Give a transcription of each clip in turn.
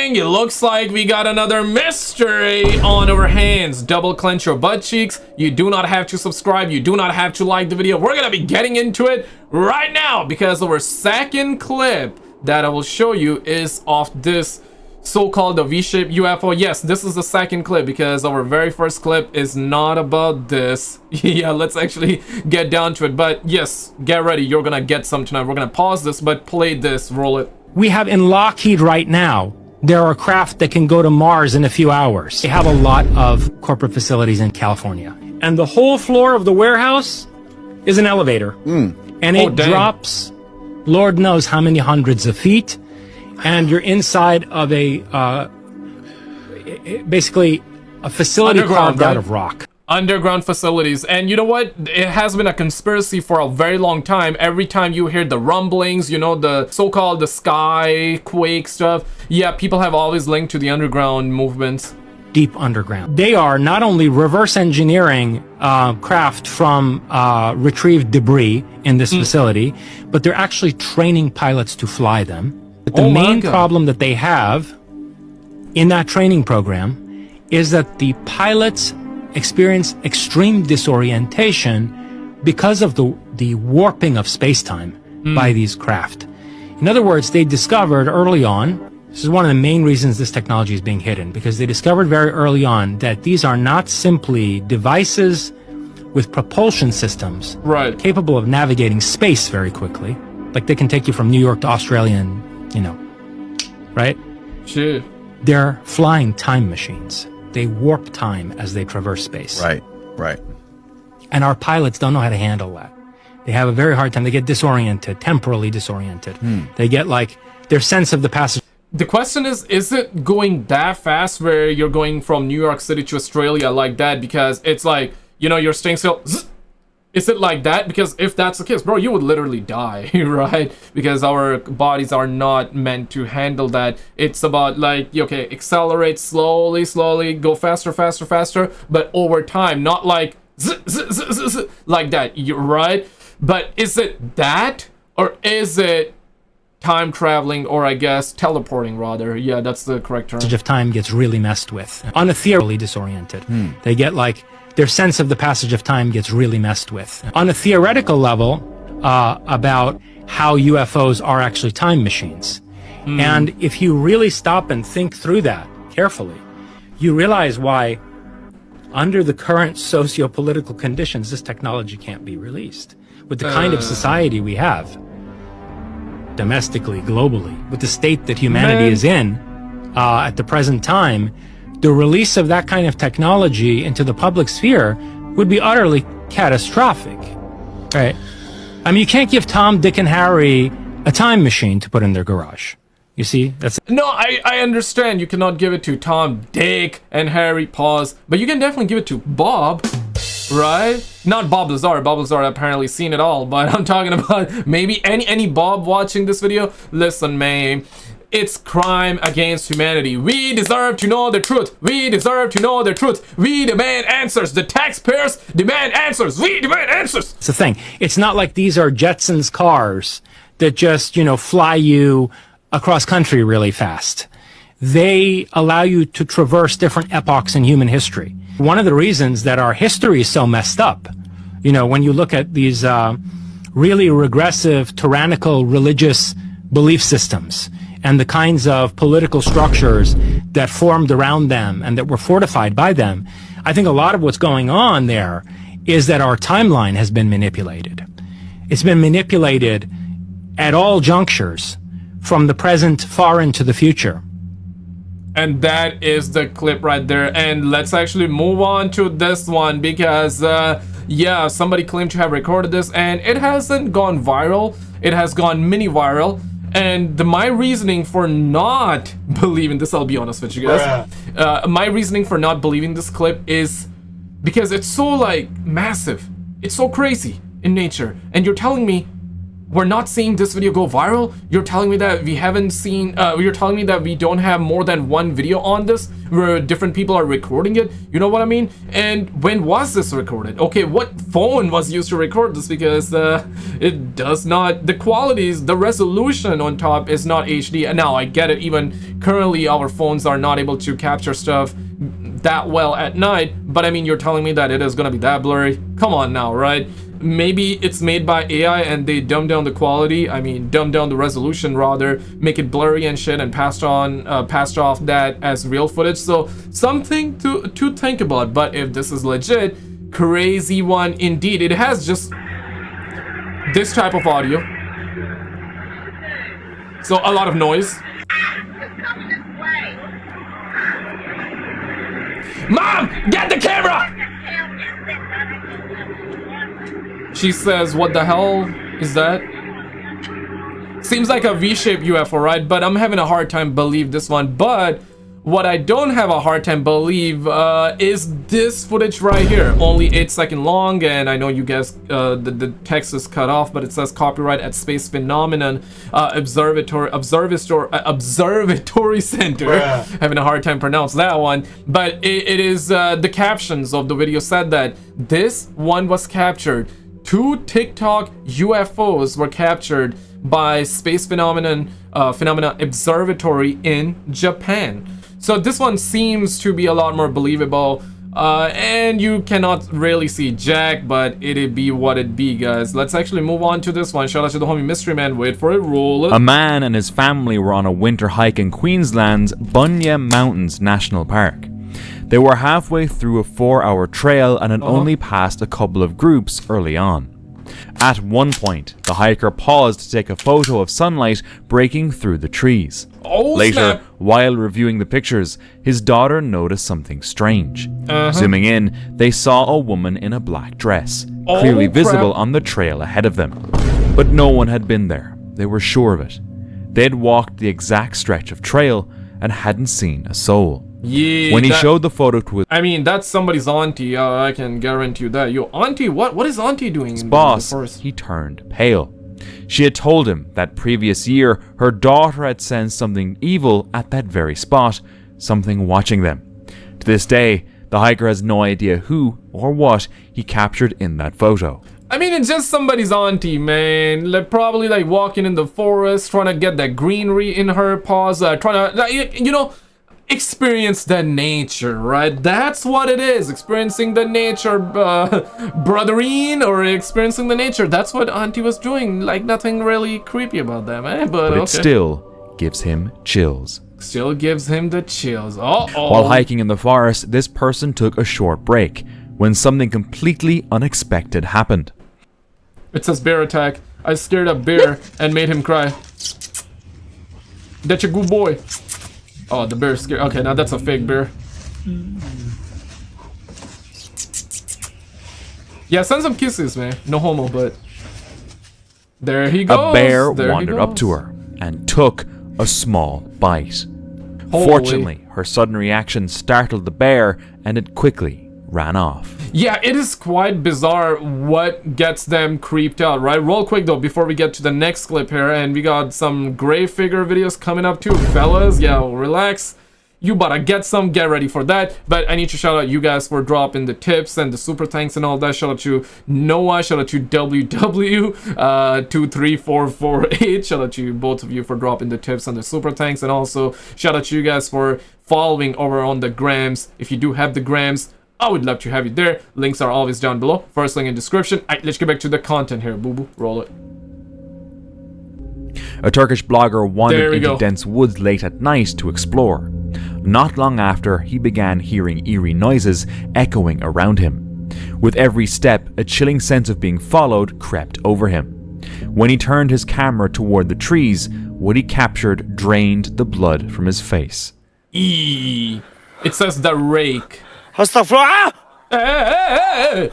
gang, it looks like we got another mystery on our hands. Double clench your butt cheeks. You do not have to subscribe. You do not have to like the video. We're gonna be getting into it right now because our second clip that I will show you is of this so-called V-shaped UFO. Yes, this is the second clip because our very first clip is not about this. Yeah, let's actually get down to it. But yes, get ready. You're gonna get some tonight. We're gonna pause this, but play this. Roll it. We have in Lockheed right now, there are craft that can go to Mars in a few hours. They have a lot of corporate facilities in California. And the whole floor of the warehouse is an elevator. And it drops Lord knows how many hundreds of feet. And you're inside of a, basically a facility carved out of rock. Underground facilities. And you know what? It has been a conspiracy for a very long time. Every time you hear the rumblings, you know, the so-called the sky quake stuff. Yeah, people have always linked to the underground movements. Deep underground. They are not only reverse engineering craft from retrieved debris in this facility, but they're actually training pilots to fly them. But the main problem that they have in that training program is that the pilots experience extreme disorientation because of the warping of space-time by these craft. In other words, they discovered early on, this is one of the main reasons this technology is being hidden, because they discovered very early on that these are not simply devices with propulsion systems capable of navigating space very quickly. Like they can take you from New York to Australia and, you know, right? Sure. They're flying time machines. They warp time as they traverse space. Right, right. And our pilots don't know how to handle that. They have a very hard time. They get disoriented, temporally disoriented. They get like their sense of the passage. The question is it going that fast where you're going from New York City to Australia like that? Because it's like, you know, you're staying still. Is it like that? Because if that's the case, bro, you would literally die, right? Because our bodies are not meant to handle that. It's about like, okay, accelerate slowly, slowly, go faster, faster, faster, but over time, not like like that, right? But is it that, or is it time traveling, or I guess teleporting rather? Yeah, that's the correct term. Of time gets really messed with. On a theoretically disoriented. They get like, their sense of the passage of time gets really messed with. On a theoretical level, about how UFOs are actually time machines. And if you really stop and think through that carefully, you realize why, under the current socio-political conditions, this technology can't be released. With the kind of society we have, domestically, globally, with the state that humanity is in at the present time, the release of that kind of technology into the public sphere would be utterly catastrophic, right? I mean, you can't give Tom, Dick, and Harry a time machine to put in their garage. You see? That's no, I understand you cannot give it to Tom, Dick, and Harry, pause, but you can definitely give it to Bob, right? Not Bob Lazar. Bob Lazar apparently seen it all, but I'm talking about maybe any Bob watching this video. Listen, man. It's crime against humanity. We deserve to know the truth. We deserve to know the truth. We demand answers. The taxpayers demand answers. We demand answers. It's the thing. It's not like these are Jetsons cars that just, you know, fly you across country really fast. They allow you to traverse different epochs in human history. One of the reasons that our history is so messed up, you know, when you look at these really regressive, tyrannical religious belief systems, and the kinds of political structures that formed around them and that were fortified by them, I think a lot of what's going on there is that our timeline has been manipulated. It's been manipulated at all junctures, from the present far into the future. And that is the clip right there. And let's actually move on to this one because, yeah, somebody claimed to have recorded this and it hasn't gone viral. It has gone mini viral. And my reasoning for not believing this, I'll be honest with you guys. My reasoning for not believing this clip is because it's so like massive. It's so crazy in nature. And you're telling me we're not seeing this video go viral? You're telling me that we haven't seen, you're telling me that we don't have more than one video on this where different people are recording it? You know what I mean? And when was this recorded? Okay, what phone was used to record this? Because it does not, the qualities, the resolution on top is not HD. Now, I get it, even currently our phones are not able to capture stuff that well at night, but I mean, you're telling me that it is gonna be that blurry? Come on now, right? Maybe it's made by AI and they dumb down the quality, I mean dumb down the resolution rather, make it blurry and shit, and passed off that as real footage. So something to think about. But if this is legit, crazy one indeed. It has just this type of audio, so a lot of noise. Mom, get the camera! She says, what the hell is that? Seems like a V-shaped UFO, right? But I'm having a hard time believe this one. But what I don't have a hard time believe is this footage right here. Only 8 seconds long, and I know you guys, the text is cut off, but it says copyright at Space Phenomenon Observatory Center. Having a hard time pronounce that one. But it is, the captions of the video said that this one was captured. 2 TikTok UFOs were captured by Space Phenomena Observatory in Japan. So this one seems to be a lot more believable, and you cannot really see jack, but it'd be what it be, guys. Let's actually move on to this one. Shout out to the homie Mystery Man. Wait for it, roll it. A man and his family were on a winter hike in Queensland's Bunya Mountains National Park. They were halfway through a 4-hour trail and had only passed a couple of groups early on. At one point, the hiker paused to take a photo of sunlight breaking through the trees. Later, snap. while reviewing the pictures, his daughter noticed something strange. Zooming in, they saw a woman in a black dress, clearly visible on the trail ahead of them. But no one had been there. They were sure of it. They had walked the exact stretch of trail and hadn't seen a soul. Yeah, when he showed the photo to his I mean, that's somebody's auntie. I can guarantee you that. Yo, auntie, what is auntie doing in boss, the forest? he turned pale. She had told him that previous year her daughter had sensed something evil at that very spot, something watching them. To this day, the hiker has no idea who or what he captured in that photo. I mean, it's just somebody's auntie, man. Like, probably like walking in the forest, trying to get that greenery in her paws, trying to, you know, experience the nature, right? That's what it is. Experiencing the nature, brotherine, or experiencing the nature. That's what auntie was doing. Like, nothing really creepy about that, man. But it okay. still gives him chills. Still gives him the chills. Uh-oh. While hiking in the forest, this person took a short break when something completely unexpected happened. It says bear attack. I scared up bear and made him cry. That's a good boy. Oh, the bear's scared. Okay, now that's a fake bear. Yeah, send some kisses, man. No homo, but there he goes. A bear there wandered up to her and took a small bite. Holy. Fortunately, her sudden reaction startled the bear and it quickly ran off. Yeah, it is quite bizarre what gets them creeped out, right? Real quick though, before we get to the next clip here, and we got some grave figure videos coming up too, fellas. Yeah, relax. You better get some, get ready for that. But I need to shout out you guys for dropping the tips and the super thanks and all that. Shout out to Noah, shout out to WW23448. Shout out to both of you for dropping the tips and the super thanks, and also shout out to you guys for following over on the grams. If you do have the grams, I would love to have you there. Links are always down below. First link in description. Alright, let's get back to the content here. Boo boo, roll it. A Turkish blogger wandered into go. dense woods late at night to explore. Not long after, he began hearing eerie noises echoing around him. With every step, a chilling sense of being followed crept over him. When he turned his camera toward the trees, what he captured drained the blood from his face. It says the rake. Astaghfirullah! Hey.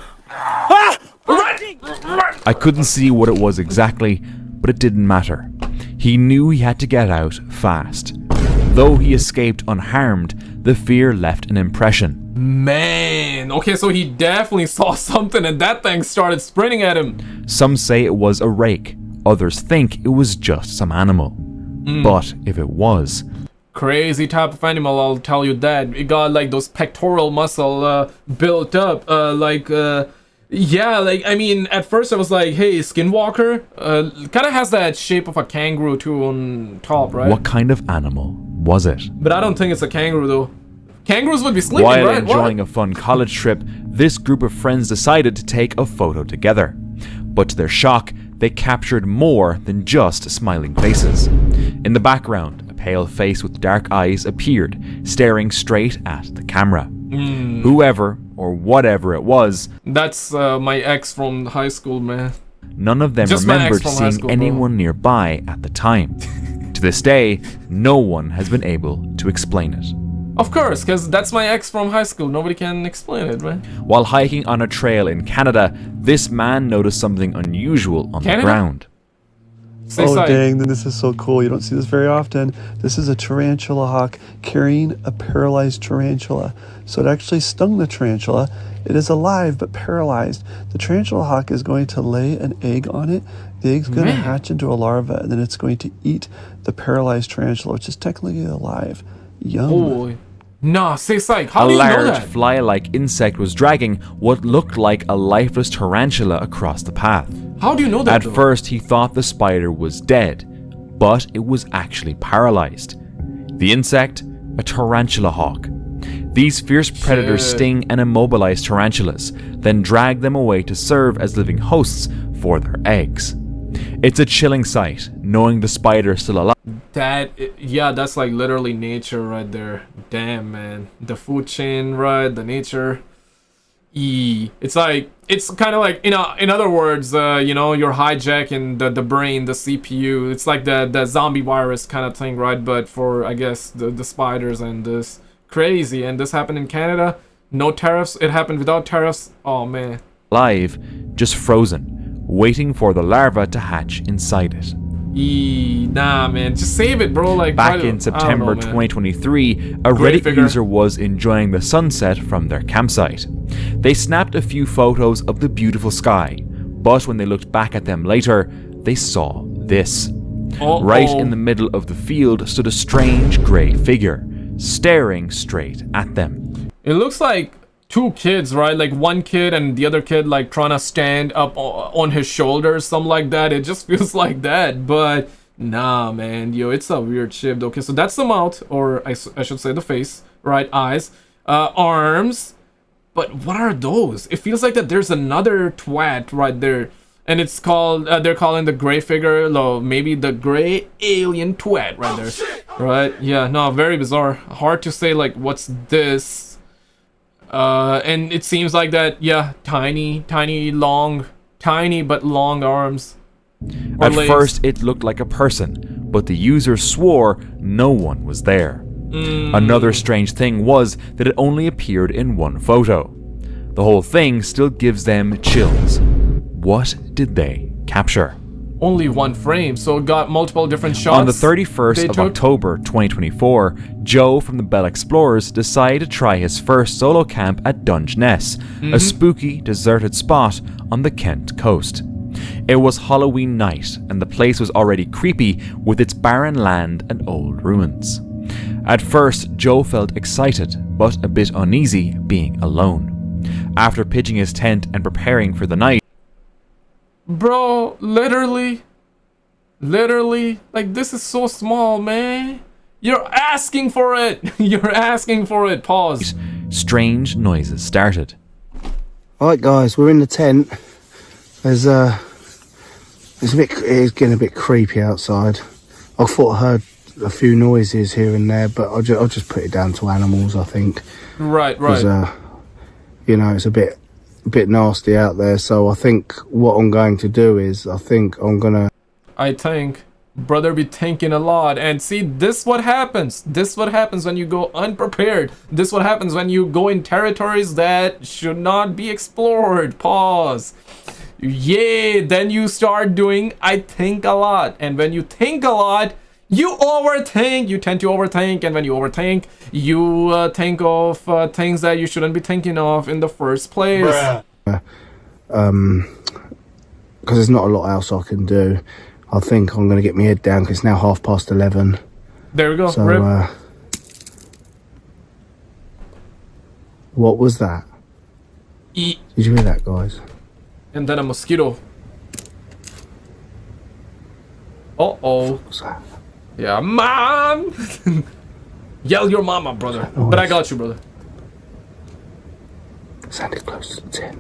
I couldn't see what it was exactly, but it didn't matter. He knew he had to get out fast. Though he escaped unharmed, the fear left an impression. Man, okay, so he definitely saw something and that thing started sprinting at him. Some say it was a rake. Others think it was just some animal. But if it was, crazy type of animal, I'll tell you that. It got like those pectoral muscle built up, yeah, like, I mean, at first I was like, hey, Skinwalker, kind of has that shape of a kangaroo too on top, right? what kind of animal was it? But I don't think it's a kangaroo though. Kangaroos would be sleeping, While right? enjoying a fun college trip, this group of friends decided to take a photo together. But to their shock, they captured more than just smiling faces. In the background, a pale face with dark eyes appeared, staring straight at the camera. Whoever or whatever it was, That's my ex from high school, man. none of them Just my ex remembered from high seeing school, bro. anyone nearby at the time. To this day, no one has been able to explain it. Of course, because that's my ex from high school. Nobody can explain it, man. While hiking on a trail in Canada, this man noticed something unusual on the Canada? ground. Say Oh side. dang, then this is so cool. You don't see this very often. This is a tarantula hawk carrying a paralyzed tarantula. So it actually stung the tarantula. It is alive but paralyzed. The tarantula hawk is going to lay an egg on it. The egg's going to Man. hatch into a larva, and then it's going to eat the paralyzed tarantula, which is technically alive. Yum. Holy. Nah, say psych. How A do you know large that? fly-like insect was dragging what looked like a lifeless tarantula across the path. How do you know that? At though? first, he thought the spider was dead, but it was actually paralyzed. The insect, a tarantula hawk. These fierce predators Shit. sting and immobilize tarantulas, then drag them away to serve as living hosts for their eggs. It's a chilling sight, knowing the spider is still alive. Yeah, that's like literally nature right there. Damn, man. The food chain, right? The nature. It's like, it's kind of like, in other words, you're hijacking the brain, the CPU. It's like the zombie virus kind of thing, right? But for, I guess, the spiders and this. Crazy. And this happened in Canada. No tariffs. It happened without tariffs. Oh, man. Alive, just frozen, waiting for the larva to hatch inside it. Nah, man. Just save it, bro. Like, Back why do- in I September don't know, man. 2023, a Great Reddit figure. user was enjoying the sunset from their campsite. They snapped a few photos of the beautiful sky, but when they looked back at them later, they saw this. Right in the middle of the field stood a strange grey figure, staring straight at them. It looks like two kids, right? Like one kid and the other kid like trying to stand up on his shoulders, something like that. It just feels like that, but nah, man. Yo, it's a weird ship. Okay, so that's the mouth, or I should say the face, right? Eyes, arms. But what are those? It feels like that there's another twat right there. And it's called, they're calling the gray figure, no, maybe the gray alien twat right there. Right? Yeah, no, very bizarre. Hard to say, like, what's this? And it seems like that, yeah, tiny but long arms. Or At legs. first, it looked like a person, but the user swore no one was there. Another strange thing was that it only appeared in one photo. The whole thing still gives them chills. What did they capture? Only one frame, so it got multiple different shots. On the 31st they of took. October 2024, Joe from the Bell Explorers decided to try his first solo camp at Dungeness, a spooky, deserted spot on the Kent coast. It was Halloween night, and the place was already creepy with its barren land and old ruins. At first, Joe felt excited, but a bit uneasy being alone. After pitching his tent and preparing for the night, Bro, literally, like this is so small, man. You're asking for it. You're asking for it. Pause. strange noises started. Alright guys, we're in the tent. It's getting a bit creepy outside. I thought I heard a few noises here and there, but I'll just put it down to animals, I think. Right. Because, it's a bit nasty out there. So I think what I'm going to do is, I think brother be thinking a lot. And see, this what happens. This what happens when you go unprepared. This what happens when you go in territories that should not be explored. Pause. Yeah, then you start doing I think a lot. And when you think a lot, you overthink. You tend to overthink. And when you overthink, you think of things that you shouldn't be thinking of in the first place. because there's not a lot else I can do. I think I'm going to get my head down because it's now 11:30. There we go. So, Rip. what was that? Eat. Did you hear that, guys? And then a mosquito. Uh-oh. What's that? Yeah, mom! Yell your mama, brother. But I got you, brother. Sounded close to 10.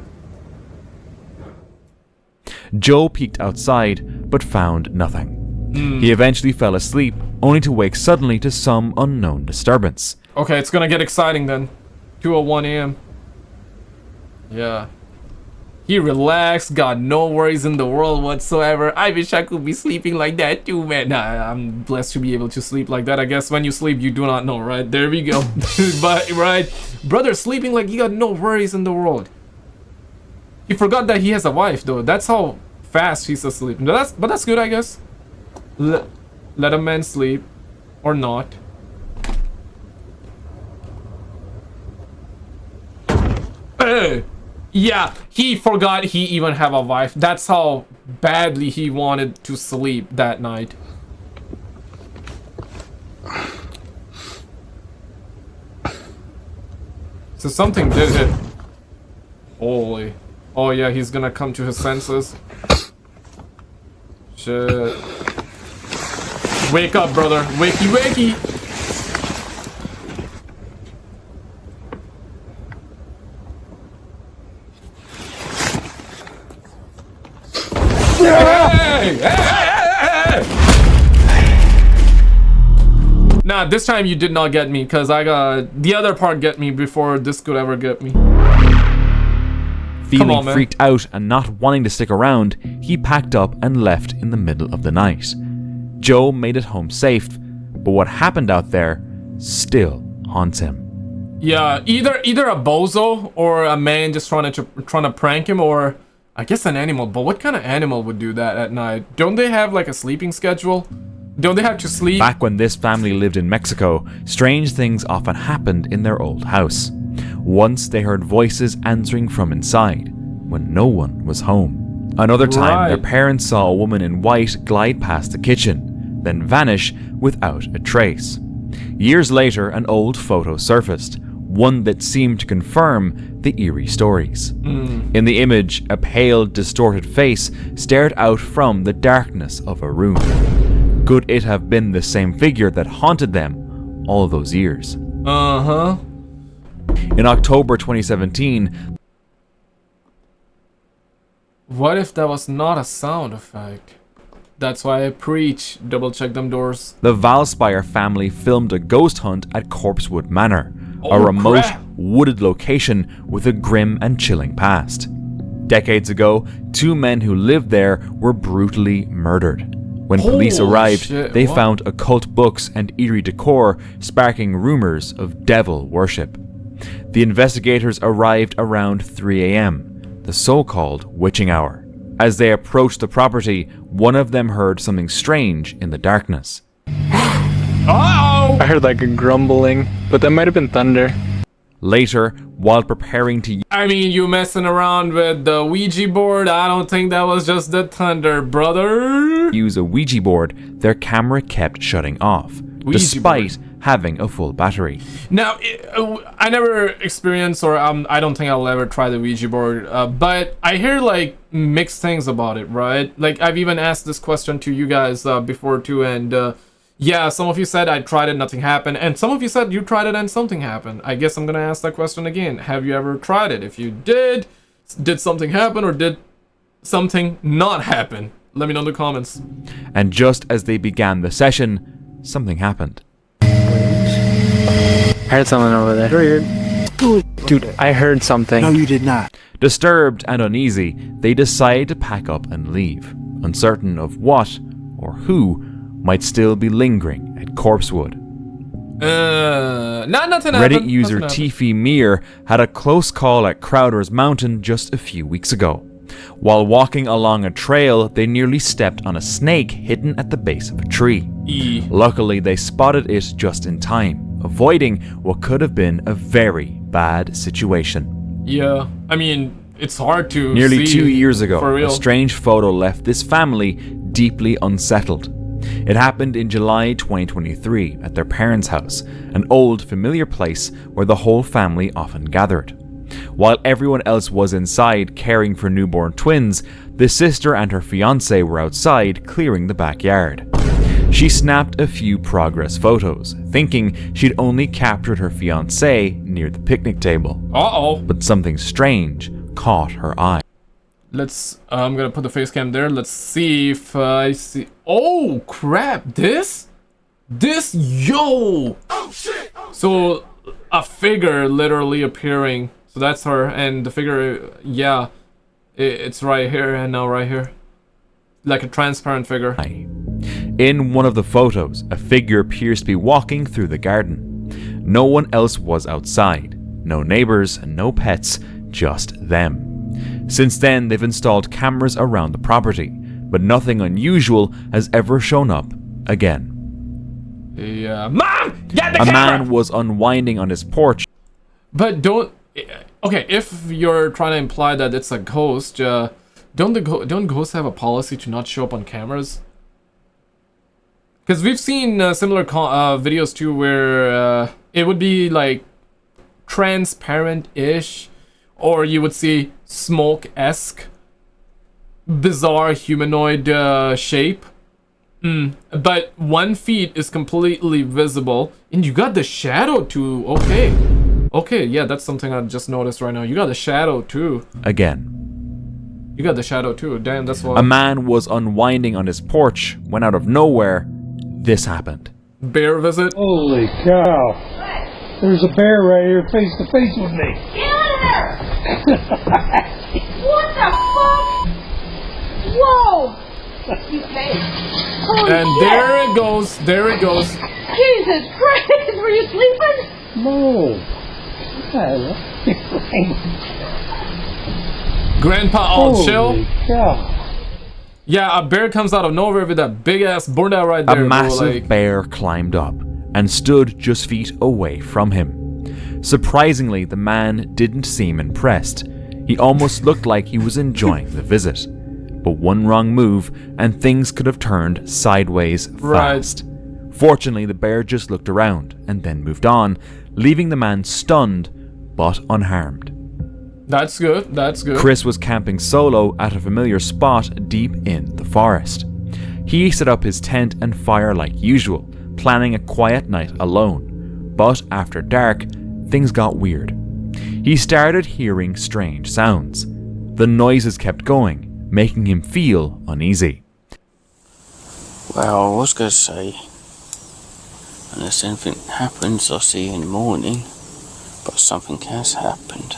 Joe peeked outside, but found nothing. He eventually fell asleep, only to wake suddenly to some unknown disturbance. Okay, it's gonna get exciting then. 2:01 a.m. Yeah. He relaxed, got no worries in the world whatsoever. I wish I could be sleeping like that too, man. Nah, I'm blessed to be able to sleep like that. I guess when you sleep, you do not know, right? There we go. But, right? Brother sleeping like he got no worries in the world. He forgot that he has a wife, though. That's how fast he's asleep. But that's good, I guess. Let a man sleep. Or not. Hey! Yeah, he forgot he even have a wife. That's how badly he wanted to sleep that night. So something did hit. Holy. Oh yeah, he's gonna come to his senses. Shit. Wake up, brother. Wakey, wakey. Hey! Nah, this time you did not get me, because I got the other part get me before this could ever get me. Feeling on, man. freaked out and not wanting to stick around, he packed up and left in the middle of the night. Joe made it home safe, but what happened out there still haunts him. Yeah, either a bozo or a man just trying to prank him, or I guess an animal. But what kind of animal would do that at night? Don't they have like a sleeping schedule? Don't they have to sleep? Back when this family lived in Mexico, strange things often happened in their old house. Once they heard voices answering from inside, when no one was home. Another time, their parents saw a woman in white glide past the kitchen, then vanish without a trace. Years later, an old photo surfaced, one that seemed to confirm the eerie stories. In the image, a pale, distorted face stared out from the darkness of a room. Could it have been the same figure that haunted them all those years? Uh-huh. In October 2017... What if that was not a sound effect? That's why I preach, double check them doors. the Valspire family filmed a ghost hunt at Corpsewood Manor, a remote, wooded location with a grim and chilling past. Decades ago, two men who lived there were brutally murdered. When police arrived, they found occult books and eerie decor, sparking rumors of devil worship. The investigators arrived around 3 a.m., the so-called witching hour. As they approached the property, one of them heard something strange in the darkness. Uh-oh! I heard like a grumbling, but that might have been thunder. Later, while preparing to I mean, you messing around with the Ouija board? I don't think that was just the thunder, brother. use a Ouija board, their camera kept shutting off, despite having a full battery. Now, I never experienced, or I don't think I'll ever try the Ouija board, but I hear like mixed things about it, right? Like I've even asked this question to you guys before too, and yeah, some of you said I tried it, nothing happened, and some of you said you tried it and something happened. I guess I'm gonna ask that question again. Have you ever tried it? If you did something happen or did something not happen? Let me know in the comments. And just as they began the session, something happened. I heard something over there. Dude, I heard something. No, you did not. Disturbed and uneasy, they decide to pack up and leave, uncertain of what or who might still be lingering at Corpsewood. Nothing happened. Reddit user Tiffy Mir had a close call at Crowder's Mountain just a few weeks ago. While walking along a trail, they nearly stepped on a snake hidden at the base of a tree. Luckily, they spotted it just in time, avoiding what could have been a very bad situation. Yeah, I mean, it's hard to Nearly see 2 years ago, for real. a strange photo left this family deeply unsettled. It happened in July 2023 at their parents' house, an old familiar place where the whole family often gathered. While everyone else was inside caring for newborn twins, the sister and her fiancé were outside clearing the backyard. She snapped a few progress photos, thinking she'd only captured her fiancé near the picnic table. Uh-oh. But something strange caught her eye. I'm gonna put the face cam there. Let's see if I see. Oh, crap. This, yo. Oh, shit. So, a figure literally appearing. So that's her, and the figure, yeah, it's right here and now right here. Like a transparent figure. In one of the photos, a figure appears to be walking through the garden. No one else was outside. No neighbors and no pets, just them. Since then, they've installed cameras around the property, but nothing unusual has ever shown up again. Yeah. Mom! Get the camera! camera! A man was unwinding on his porch. But don't... Okay, if you're trying to imply that it's a ghost, don't ghosts have a policy to not show up on cameras? Because we've seen similar videos too where it would be like transparent-ish, or you would see smoke-esque, bizarre humanoid shape. But 1 feet is completely visible, and you got the shadow too. Okay, yeah, that's something I just noticed right now. You got the shadow too. Again. You got the shadow too. Damn, that's what. A man was unwinding on his porch when out of nowhere, this happened. Bear visit? Holy cow. There's a bear right here face to face with me. Get out of there! What the fuck? Whoa! You play. And shit. there it goes. Jesus Christ, were you sleeping? No. Grandpa all chill. Holy cow. Yeah, a bear comes out of nowhere with that big ass Buddha right there. A massive bro, like... bear climbed up and stood just feet away from him. Surprisingly, the man didn't seem impressed. He almost looked like he was enjoying the visit. But one wrong move and things could have turned sideways fast. Fortunately, the bear just looked around and then moved on, leaving the man stunned but unharmed. That's good, that's good. Chris was camping solo at a familiar spot deep in the forest. He set up his tent and fire like usual, planning a quiet night alone. But after dark, things got weird. He started hearing strange sounds. The noises kept going, making him feel uneasy. Well, I was going to say, unless anything happens, I'll see you in the morning. But something has happened.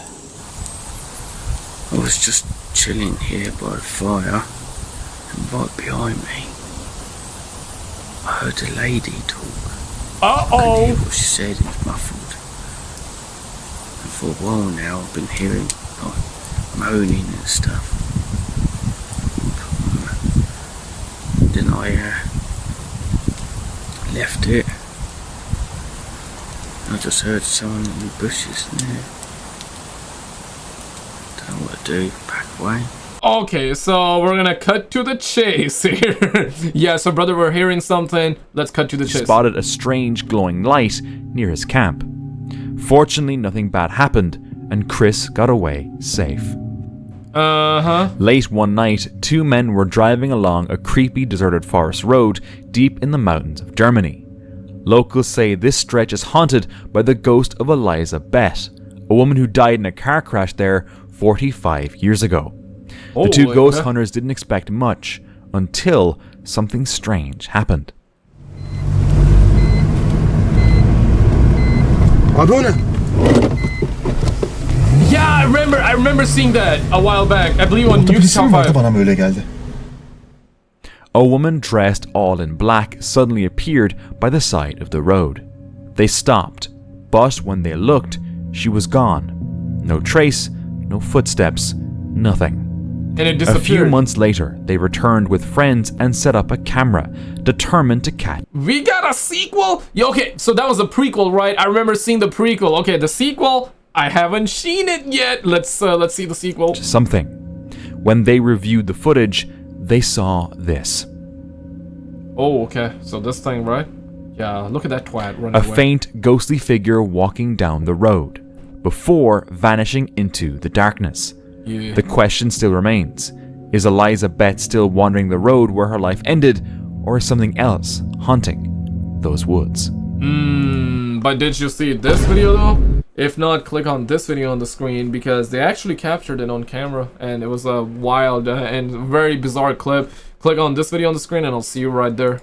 I was just chilling here by the fire, and right behind me, I heard a lady talk. I couldn't hear what she said, it was muffled. And for a while now, I've been hearing like moaning and stuff. Then I left it. I just heard someone in the bushes there. Don't know what to do, back away. Okay, so we're gonna cut to the chase here. Yeah, so brother, we're hearing something. Let's cut to the chase. He spotted a strange glowing light near his camp. Fortunately, nothing bad happened, and Chris got away safe. Late one night, two men were driving along a creepy deserted forest road deep in the mountains of Germany. Locals say this stretch is haunted by the ghost of Eliza Bett, a woman who died in a car crash there 45 years ago. The two ghost hunters didn't expect much until something strange happened. Yeah, I remember seeing that a while back. I believe on YouTube Top 5. A woman dressed all in black suddenly appeared by the side of the road. They stopped, but when they looked, she was gone. No trace, no footsteps, nothing. And it disappeared. A few months later, they returned with friends and set up a camera, determined to catch. We got a sequel? Yeah, okay, so that was a prequel, right? I remember seeing the prequel. Okay, the sequel, I haven't seen it yet. Let's see the sequel. Something. When they reviewed the footage, they saw this. Oh, okay. So this thing, right? Yeah, look at that twat running A away. faint, ghostly figure walking down the road, before vanishing into the darkness. Yeah. The question still remains. Is Eliza Bett still wandering the road where her life ended, or is something else haunting those woods? But did you see this video though? If not, click on this video on the screen because they actually captured it on camera and it was a wild and very bizarre clip. Click on this video on the screen and I'll see you right there.